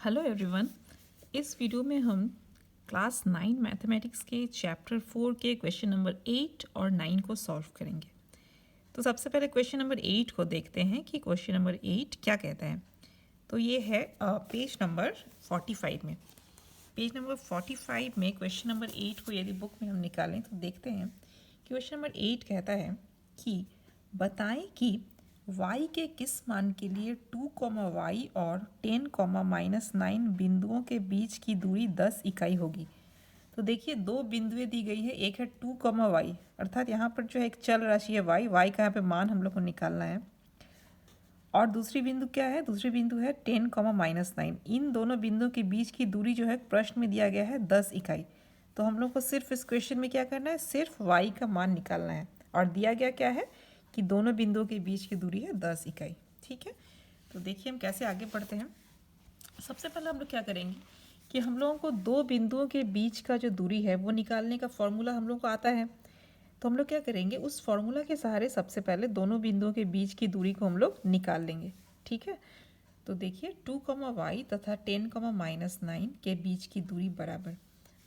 Hello everyone. इस video में हम क्लास 9 मैथमेटिक्स के चैप्टर 4 के क्वेश्चन नंबर 8 और 9 को सॉल्व करेंगे। तो सबसे पहले क्वेश्चन नंबर 8 को देखते हैं कि क्वेश्चन नंबर 8 क्या कहता है। तो ये है पेज नंबर 45 में। पेज नंबर 45 में क्वेश्चन नंबर 8 को यदि बुक में हम निकालें तो देखते हैं क्वेश्चन नंबर 8 कहता है कि बताएं कि y के किस मान के लिए 2, y और 10, -9 बिंदुओं के बीच की दूरी 10 इकाई होगी। तो देखिए दो बिंदुएं दी गई है, एक है 2, y अर्थात यहाँ पर जो है एक चल राशि है y का यहाँ पे मान हम लोग को निकालना है। और दूसरी बिंदु क्या है? दूसरी बिंदु है 10, -9। इन दोनों बिंदुओं के बीच की दूरी जो है प्रश्न में दिया गया है 10 इकाई। तो हम लोग को सिर्फ इस क्वेश्चन में क्या करना है, सिर्फ y का मान निकालना है। और दिया गया क्या है कि दोनों बिंदुओं के बीच की दूरी है 10 इकाई। ठीक है, तो देखिए हम कैसे आगे बढ़ते हैं। सबसे पहले हम लोग क्या करेंगे कि हम लोगों को दो बिंदुओं के बीच का जो दूरी है वो निकालने का फॉर्मूला हम लोग को आता है। तो हम लोग क्या करेंगे, उस फॉर्मूला के सहारे सबसे पहले दोनों बिंदुओं के बीच की दूरी को हम लोग निकाल लेंगे। ठीक है, तो देखिए 2, y तथा 10, -9 के बीच की दूरी बराबर,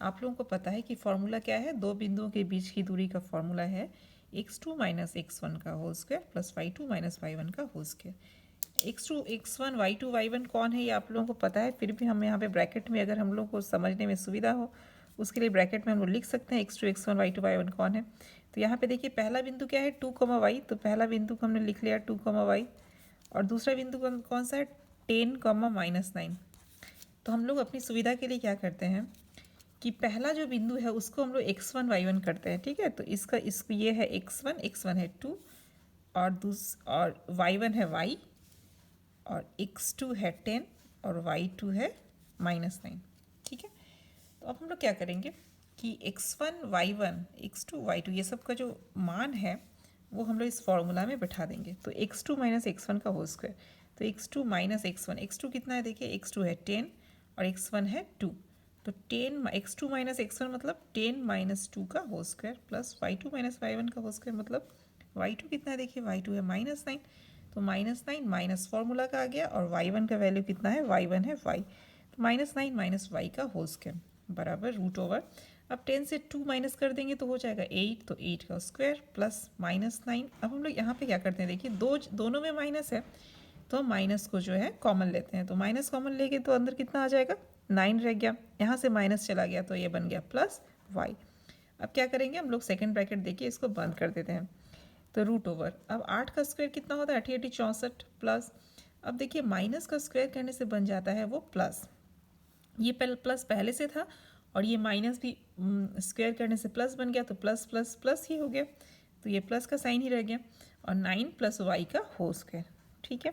आप लोगों को पता है कि फॉर्मूला क्या है, दो बिंदुओं के बीच की दूरी का फॉर्मूला है x2 - x1 का whole square plus y2 - y1 का whole square. x2 x1 y2 y1 कौन है ये आप लोगों को पता है, फिर भी हम यहाँ पे ब्रैकेट में अगर हम लोग को समझने में सुविधा हो उसके लिए ब्रैकेट में हम लोग लिख सकते हैं x2 x1 y2 y1 कौन है। तो यहाँ पे देखिए पहला बिंदु क्या है 2, y, तो पहला बिंदु को हमने लिख लिया 2, y। और दूसरा बिंदु कौन सा है 10, -9। तो हम लोग अपनी सुविधा के लिए क्या करते हैं कि पहला जो बिंदु है उसको हम लोग x1 y1 करते हैं। ठीक है, तो इसको ये है x1 है 2 और y1 है y और x2 है 10 और y2 है -9। ठीक है, तो अब हम लोग क्या करेंगे कि x1 y1 x2 y2 ये सब का जो मान है वो हम लोग इस फॉर्मूला में बैठा देंगे। तो x2 - x1 का होल स्क्वायर, तो x2 - x1, x2 कितना है देखिए x2 है 10 और x1 है 2। तो 10 x2 - x1 मतलब 10 - 2 का whole square plus y2 - y1 का होल स्क्वायर मतलब y2 कितना है देखिए y2 है -9। तो -9 माइनस फॉर्मूला का आ गया और y1 का वैल्यू कितना है y1 है y। तो -9 - y का होल स्क्वायर बराबर √ अब 10 से 2 माइनस कर देंगे तो हो जाएगा 8, तो 8 का स्क्वायर प्लस -9। अब हम लोग यहाँ पे क्या करते हैं देखिए दोनों में माइनस है तो माइनस को जो है कॉमन लेते हैं। तो माइनस कॉमन लेंगे तो अंदर कितना आ जाएगा 9 रह गया, यहाँ से माइनस चला गया तो ये बन गया प्लस y। अब क्या करेंगे हम लोग सेकेंड ब्रैकेट देखिए इसको बंद कर देते हैं। तो √ अब 8 का स्क्वायर कितना होता है 8 64 प्लस, अब देखिए माइनस का स्क्वायर करने से बन जाता है वो प्लस, ये प्लस पहले से था और ये माइनस भी स्क्वायर करने से प्लस बन गया तो प्लस प्लस प्लस ही हो गया, तो ये प्लस का साइन ही रह गया और 9 + y का होल स्क्वायर। ठीक है,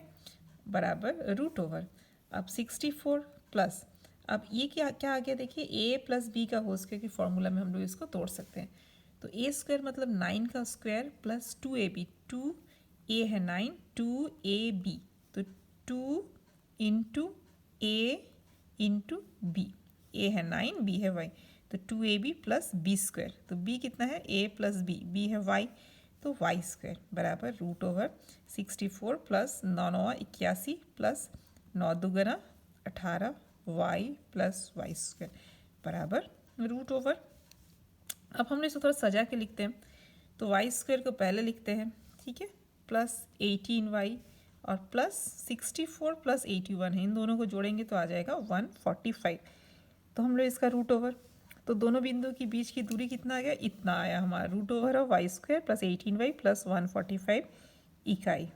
बराबर √ अब 64 प्लस, अब ये क्या क्या आ गया देखिए a + b का होल स्क्वायर की फॉर्मूला में हम लोग इसको तोड़ सकते हैं। तो a स्क्वायर मतलब 9 का स्क्वायर प्लस 2ab, 2a है 9 2ab, तो 2 इंटू a इंटू बी, ए है 9 बी है y, तो 2ab + b स्क्वायर, तो b कितना है a + b, b है y तो y स्क्वायर बराबर √ 64 plus 9 9 81 plus 9 2 18 y + y square बराबर √ अब हम इसको थोड़ा सजा के लिखते हैं। तो y स्क्वायर को पहले लिखते हैं, ठीक है, प्लस 18y और प्लस 64 + 81 है, इन दोनों को जोड़ेंगे तो आ जाएगा 145। तो हम लोग इसका √ तो दोनों बिंदु के बीच की दूरी कितना आ गया, इतना आया हमारा √ of y square plus 18y plus 145 इकाई।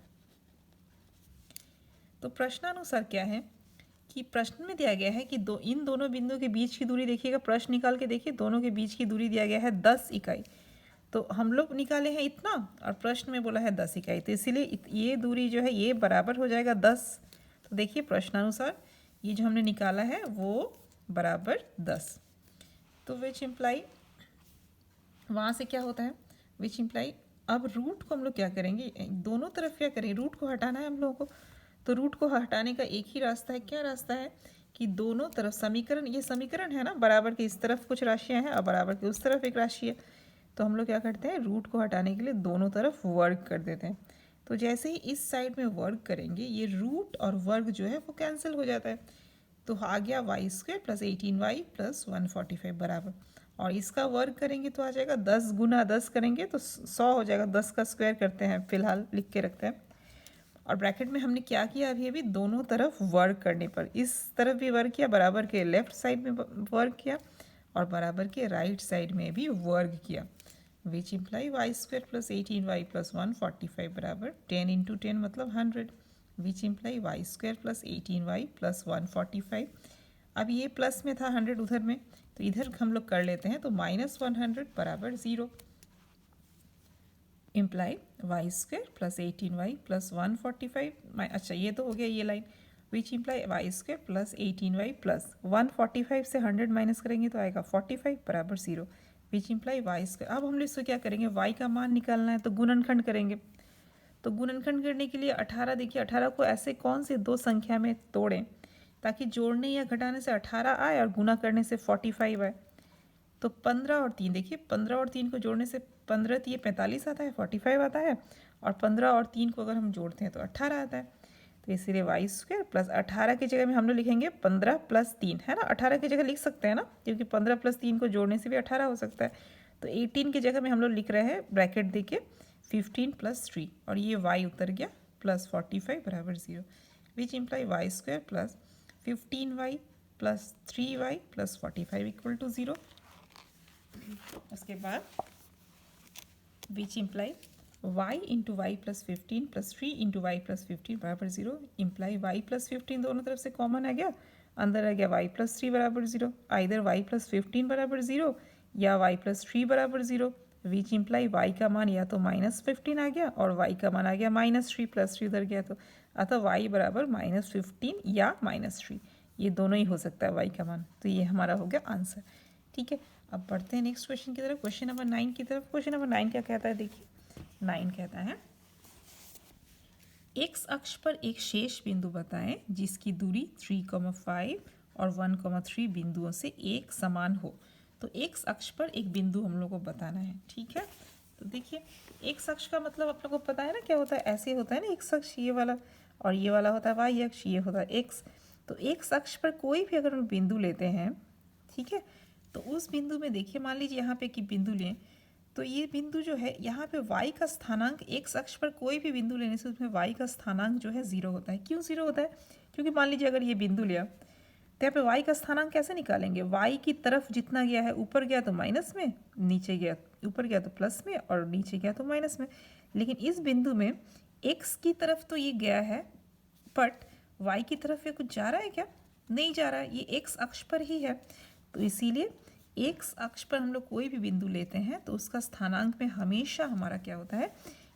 तो प्रश्नानुसार क्या है कि प्रश्न में दिया गया है कि इन दोनों बिंदुओं के बीच की दूरी देखिएगा, प्रश्न निकाल के देखिए, दोनों के बीच की दूरी दिया गया है 10 इकाई। तो हम लोग निकाले हैं इतना और प्रश्न में बोला है 10 इकाई, तो इसीलिए ये दूरी जो है ये बराबर हो जाएगा 10। तो देखिए प्रश्नानुसार ये जो हमने निकाला है वो बराबर 10। तो विच इम्प्लाई वहाँ से क्या होता है विच इम्प्लाई, अब रूट को हम लोग क्या करेंगे, दोनों तरफ क्या करेंगे, रूट को हटाना है हम लोगों को। तो रूट को हटाने का एक ही रास्ता है, क्या रास्ता है कि दोनों तरफ समीकरण, ये समीकरण है ना, बराबर के इस तरफ कुछ राशियाँ हैं और बराबर के उस तरफ एक राशि है। तो हम लोग क्या करते हैं, रूट को हटाने के लिए दोनों तरफ वर्ग कर देते हैं। तो जैसे ही इस साइड में वर्ग करेंगे ये रूट और वर्ग जो है वो कैंसिल हो जाता है। तो आ गया Y square plus 18y plus 145 बराबर, और इसका वर्ग करेंगे तो आ जाएगा 10 गुना 10 करेंगे तो 100 हो जाएगा। 10 का स्क्वायर करते हैं, फिलहाल लिख के रखते हैं। और ब्रैकेट में हमने क्या किया अभी दोनों तरफ वर्ग करने पर, इस तरफ भी वर्ग किया, बराबर के लेफ्ट साइड में वर्ग किया और बराबर के राइट साइड में भी वर्ग किया, which imply y square plus 18y plus 145 बराबर 10 इंटू 10 मतलब 100, which imply y square plus 18y plus 145। अब ये प्लस में था 100 उधर में, तो इधर हम लोग कर लेते हैं, तो -100 बराबर 0, imply y square plus 18y plus 145। अच्छा ये तो हो गया ये line, which imply y square plus 18y plus 145 से 100 माइनस करेंगे तो आएगा 45 बराबर 0, विच इम्प्लाई वाई स्क्वायर। अब हम लोग इसको क्या करेंगे, y का मान निकालना है तो गुणनखंड करेंगे। तो गुणनखंड करने के लिए 18, देखिए 18 को ऐसे कौन से दो संख्या में तोड़ें ताकि जोड़ने या घटाने से 18 आए और गुना करने से 45 आए। तो 15 और 3, देखिए 15 और 3 को जोड़ने से 15 ये 45 आता है, 45 आता है, और 15 और 3 को अगर हम जोड़ते हैं तो 18 आता है। तो इसीलिए वाई स्क्वायर प्लस 18 की जगह में हम लोग लिखेंगे 15 प्लस 3, है ना, 18 की जगह लिख सकते हैं ना, क्योंकि 15 प्लस 3 को जोड़ने से भी 18 हो सकता है। तो 18 की जगह में हम लोग लिख रहे हैं ब्रैकेट देखिए 15 प्लस 3, और ये y उतर गया प्लस 45 बराबर 0, which imply y square plus 15y plus 3y plus 45 equal to 0। उसके बाद which imply y into y plus 15 plus 3 into y plus 15 बराबर 0, इम्प्लाई y प्लस 15 दोनों तरफ से कॉमन आ गया, अंदर आ गया y प्लस 3 बराबर 0, आइदर y प्लस 15 बराबर 0 या y प्लस 3 बराबर 0, विच इम्प्लाई y का मान या तो -15 आ गया और y का मान आ गया -3, प्लस 3 उधर गया तो अतः y बराबर -15 या -3, ये दोनों ही हो सकता है y का मान। तो ये हमारा हो गया आंसर। ठीक है, अब बढ़ते हैं नेक्स्ट क्वेश्चन की तरफ, क्वेश्चन नंबर 9 की तरफ। क्वेश्चन नंबर 9 क्या कहता है, देखिए 9 कहता है x अक्ष पर एक शेष बिंदु बताएं जिसकी दूरी 3,5 और 1,3 बिंदुओं से एक समान हो। तो x अक्ष पर एक बिंदु हम लोग को बताना है। ठीक है, तो देखिए x अक्ष का मतलब आप लोग को पता है ना क्या होता है, ऐसे होता है ना x अक्ष ये वाला, और ये वाला होता है y अक्ष, ये होता है x। तो x अक्ष पर कोई भी अगर हम बिंदु लेते हैं, ठीक है, तो उस बिंदु में देखिए मान लीजिए यहाँ पे कि बिंदु लें, तो ये बिंदु जो है यहाँ पे y का स्थानांक, x अक्ष पर कोई भी बिंदु लेने से उसमें y का स्थानांक जो है 0 होता है। क्यों 0 होता है, क्योंकि मान लीजिए अगर ये बिंदु लिया तो यहाँ पे y का स्थानांक कैसे निकालेंगे, y की तरफ जितना गया है, ऊपर गया तो माइनस में, नीचे गया ऊपर गया तो प्लस में, और नीचे गया तो माइनस में। लेकिन इस बिंदु में x की तरफ तो ये गया है, बट y की तरफ ये कुछ जा रहा है क्या, नहीं जा रहा है, ये x अक्ष पर ही है। तो इसीलिए x अक्ष पर हम लोग कोई भी बिंदु लेते हैं तो उसका स्थानांक में हमेशा हमारा क्या होता है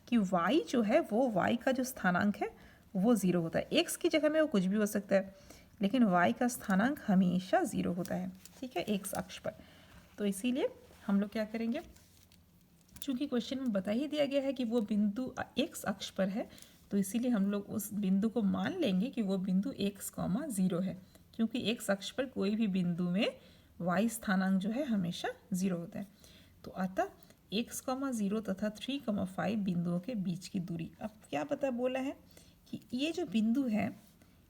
कि y जो है वो y का जो स्थानांक है वो 0 होता है। x की जगह में वो कुछ भी हो सकता है, लेकिन y का स्थानांक हमेशा 0 होता है। ठीक है, x अक्ष पर। तो इसीलिए हम लोग क्या करेंगे, चूँकि क्वेश्चन में बता ही दिया गया है कि वो बिंदु x अक्ष पर है, तो इसीलिए हम लोग उस बिंदु को मान लेंगे कि वो बिंदु x, 0 है, क्योंकि x अक्ष पर कोई भी बिंदु में y स्थानांक जो है हमेशा 0 होता है। तो अतः x, 0 तथा 3,5 बिंदुओं के बीच की दूरी। अब क्या पता बोला है कि ये जो बिंदु है,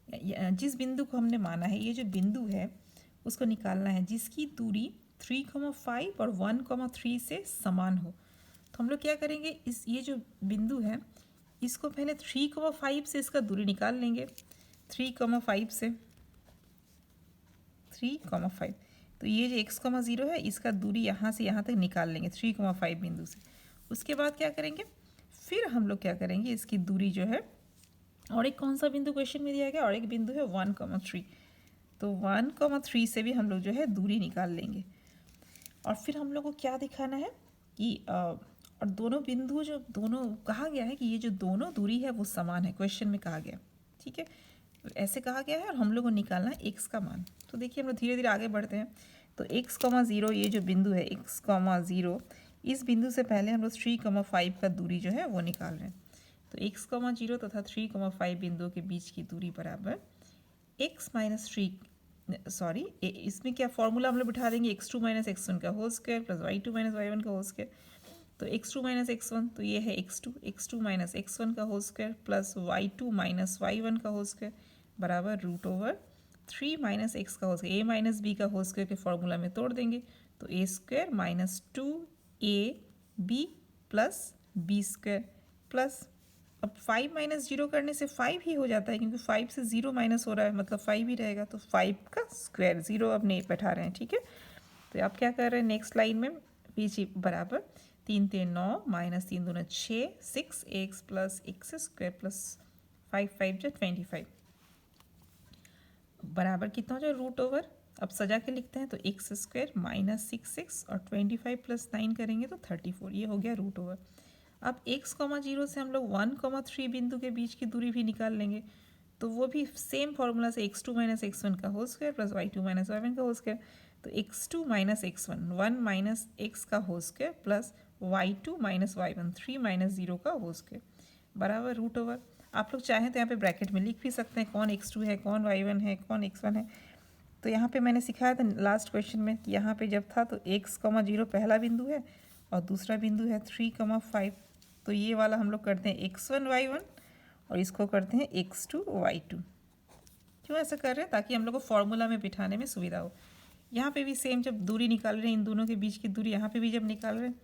जिस बिंदु को हमने माना है, ये जो बिंदु है उसको निकालना है जिसकी दूरी 3,5 और 1,3 से समान हो। तो हम लोग क्या करेंगे, इस ये जो बिंदु है इसको पहले 3,5 से इसका दूरी निकाल लेंगे, 3,5 से 3,5, तो ये जो x, 0 है इसका दूरी यहाँ से यहाँ तक निकाल लेंगे 3,5 बिंदु से। उसके बाद क्या करेंगे, फिर हम लोग क्या करेंगे, इसकी दूरी जो है, और एक कौन सा बिंदु क्वेश्चन में दिया गया, और एक बिंदु है 1,3, तो 1,3 से भी हम लोग जो है दूरी निकाल लेंगे। और फिर हम लोग को क्या दिखाना है कि और दोनों बिंदु जो दोनों कहा गया है कि ये जो दोनों दूरी है वो समान है, क्वेश्चन में कहा गया। ठीक है, ऐसे कहा गया है, और हम लोग को निकालना है x का मान। तो देखिए हम लोग धीरे धीरे आगे बढ़ते हैं। तो x, 0 ये जो बिंदु है x, 0, इस बिंदु से पहले हम लोग 3,5 का दूरी जो है वो निकाल रहे हैं। तो x, 0 तथा 3,5 बिंदुओं के बीच की दूरी बराबर x माइनस 3, सॉरी इसमें क्या फॉर्मूला हम लोग बिठा देंगे, x2 माइनस x1 का whole square plus y2 minus y1 का होल स्क्वायर। तो x2 माइनस x1, तो ये है x2 माइनस x1 का whole square plus y2 minus y1 का होल स्क्वायर बराबर √3 3 माइनस एक्स का whole square, a minus B का होल स्क्वायर के फॉर्मूला में तोड़ देंगे तो a square minus 2ab plus B square plus, अब 5 माइनस 0 करने से 5 ही हो जाता है क्योंकि 5 से 0 माइनस हो रहा है मतलब 5 ही रहेगा, तो 5 का स्क्वायर, 0 अब नहीं बैठा रहे हैं, ठीक है। तो आप क्या कर रहे हैं नेक्स्ट लाइन में, पीछे बराबर 3 3 9 माइनस 3 दूना 6 6 x plus x square plus 5 5 जो 25 बराबर कितना हो जाए रूट ओवर, अब सजा के लिखते हैं तो एक्स स्क्वायर माइनस 6 और 25 प्लस 9 करेंगे तो 34, ये हो गया रूट ओवर। अब x, 0 से हम लोग 1, 3 बिंदु के बीच की दूरी भी निकाल लेंगे, तो वो भी सेम फार्मूला से x2 माइनस x1 का whole square plus y2 minus y1 का होल स्क्वायर, तो x2 minus x1 1 minus x का whole square plus y2 minus y1 3 minus 0 का होल स्क्वायर बराबर रूट ओवर। आप लोग चाहें तो यहाँ पे ब्रैकेट में लिख भी सकते हैं कौन x2 है, कौन y1 है, कौन x1 है। तो यहाँ पे मैंने सिखाया था लास्ट क्वेश्चन में, यहाँ पे जब था तो x, 0 पहला बिंदु है और दूसरा बिंदु है 3, 5, तो ये वाला हम लोग करते हैं x1 y1 और इसको करते हैं x2 y2। क्यों ऐसा कर रहे हैं, ताकि हम लोग को फॉर्मूला में बिठाने में सुविधा हो। यहाँ पे भी सेम, जब दूरी निकाल रहे हैं इन दोनों के बीच की दूरी, यहाँ पे भी जब निकाल रहे हैं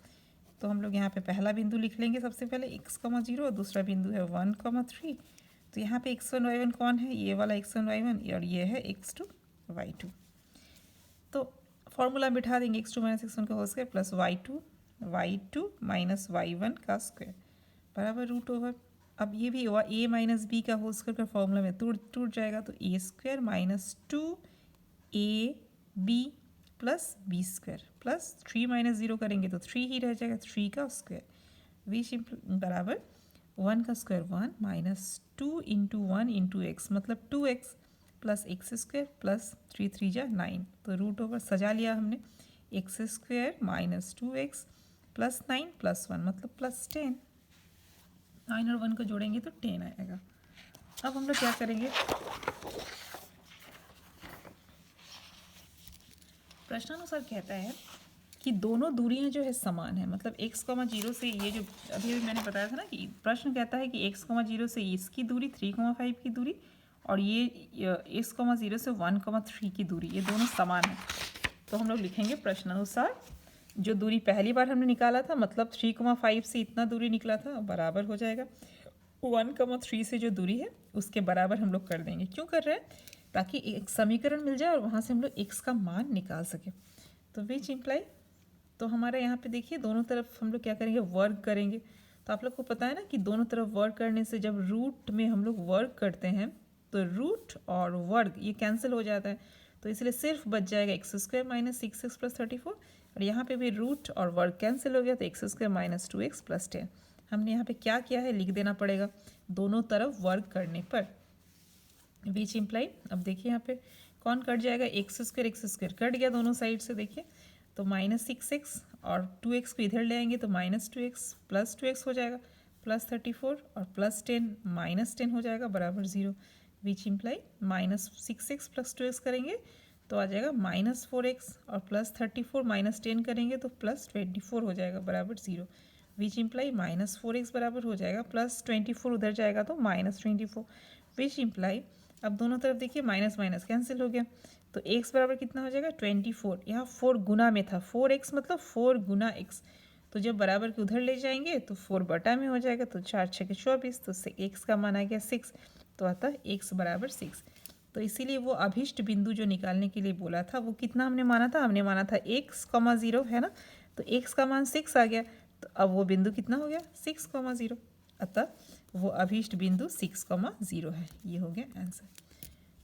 तो हम लोग यहाँ पे पहला बिंदु लिख लेंगे सबसे पहले x, 0 और दूसरा बिंदु है 1, 3। तो यहाँ पे x1 y1 कौन है, ये वाला x1 y1 और ये है x2 y2। तो फॉर्मूला बिठा देंगे x2 माइनस x1 का whole square plus y2 minus y1 का स्क्वायर बराबर रूट ओवर। अब ये भी a माइनस बी का होल स्क्वायर का फॉर्मूला में टूट जाएगा, तो a square minus 2ab plus B square plus 3 minus 0 करेंगे तो 3 ही रह जाएगा, 3 का स्क्वायर विच बराबर 1 का square 1 minus 2 into 1 into x मतलब 2x plus x square plus 3 3 जा 9, तो रूट ओवर सजा लिया हमने, x square minus 2x plus 9 plus 1 मतलब प्लस 10, 9 और 1 को जोड़ेंगे तो 10 आएगा। अब हम लोग क्या करेंगे, प्रश्नानुसार कहता है कि दोनों दूरियां जो है समान है, मतलब x, 0 से ये जो अभी मैंने बताया था ना कि प्रश्न कहता है कि x, 0 से इसकी दूरी 3, 5 की दूरी और ये x, 0 से 1, 3 की दूरी, ये दोनों समान है। तो हम लोग लिखेंगे प्रश्नानुसार जो दूरी पहली बार हमने निकाला था मतलब 3, 5 से इतना दूरी निकला था बराबर हो जाएगा 1, 3 से जो दूरी है उसके बराबर हम लोग कर देंगे। क्यों कर रहे हैं, ताकि एक समीकरण मिल जाए और वहाँ से हम लोग x का मान निकाल सकें। तो विच इम्प्लाई, तो हमारा यहाँ पे देखिए दोनों तरफ हम लोग क्या करेंगे, वर्क करेंगे। तो आप लोग को पता है ना कि दोनों तरफ वर्क करने से जब रूट में हम लोग वर्क करते हैं तो रूट और वर्ग ये कैंसिल हो जाता है, तो इसलिए सिर्फ बच जाएगा x square minus 6x plus 34 और यहाँ पे भी रूट और वर्ग कैंसिल हो गया तो x square minus 2x plus 10। हमने यहाँ पे क्या किया है, लिख देना पड़ेगा दोनों तरफ वर्क करने पर विच इम्प्लाई। अब देखिए यहाँ पे कौन कट जाएगा, एक्स स्क्वायर कट गया दोनों साइड से, देखिए तो माइनस 6x और 2x को इधर ले आएंगे तो माइनस 2x प्लस 2x हो जाएगा प्लस 34 और प्लस 10 माइनस 10 हो जाएगा बराबर 0 which imply minus 6x plus 2x करेंगे तो आ जाएगा माइनस 4x और प्लस 34 माइनस 10 करेंगे तो प्लस 24 हो जाएगा बराबर 0 विच इम्प्लाई माइनस 4x बराबर हो जाएगा प्लस 24 उधर जाएगा तो माइनस 24 विच इम्प्लाई। अब दोनों तरफ देखिए माइनस माइनस कैंसिल हो गया तो x बराबर कितना हो जाएगा 24, यहाँ 4 गुना में था 4x मतलब 4 गुना x, तो जब बराबर के उधर ले जाएंगे तो 4 बटा में हो जाएगा तो 4 6 24, तो x का मान आ गया 6, तो अतः x बराबर 6। तो इसीलिए वो अभिष्ट बिंदु जो निकालने के लिए बोला था वो कितना हमने माना था, हमने माना था x, 0 है ना, तो x का मान 6 आ गया, तो अब वो बिंदु कितना हो गया 6, 0, अतः वो अभिष्ट बिंदु 6, 0 है। ये हो गया आंसर।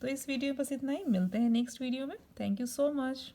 तो इस वीडियो में बस इतना ही, मिलते हैं नेक्स्ट वीडियो में। Thank you so much.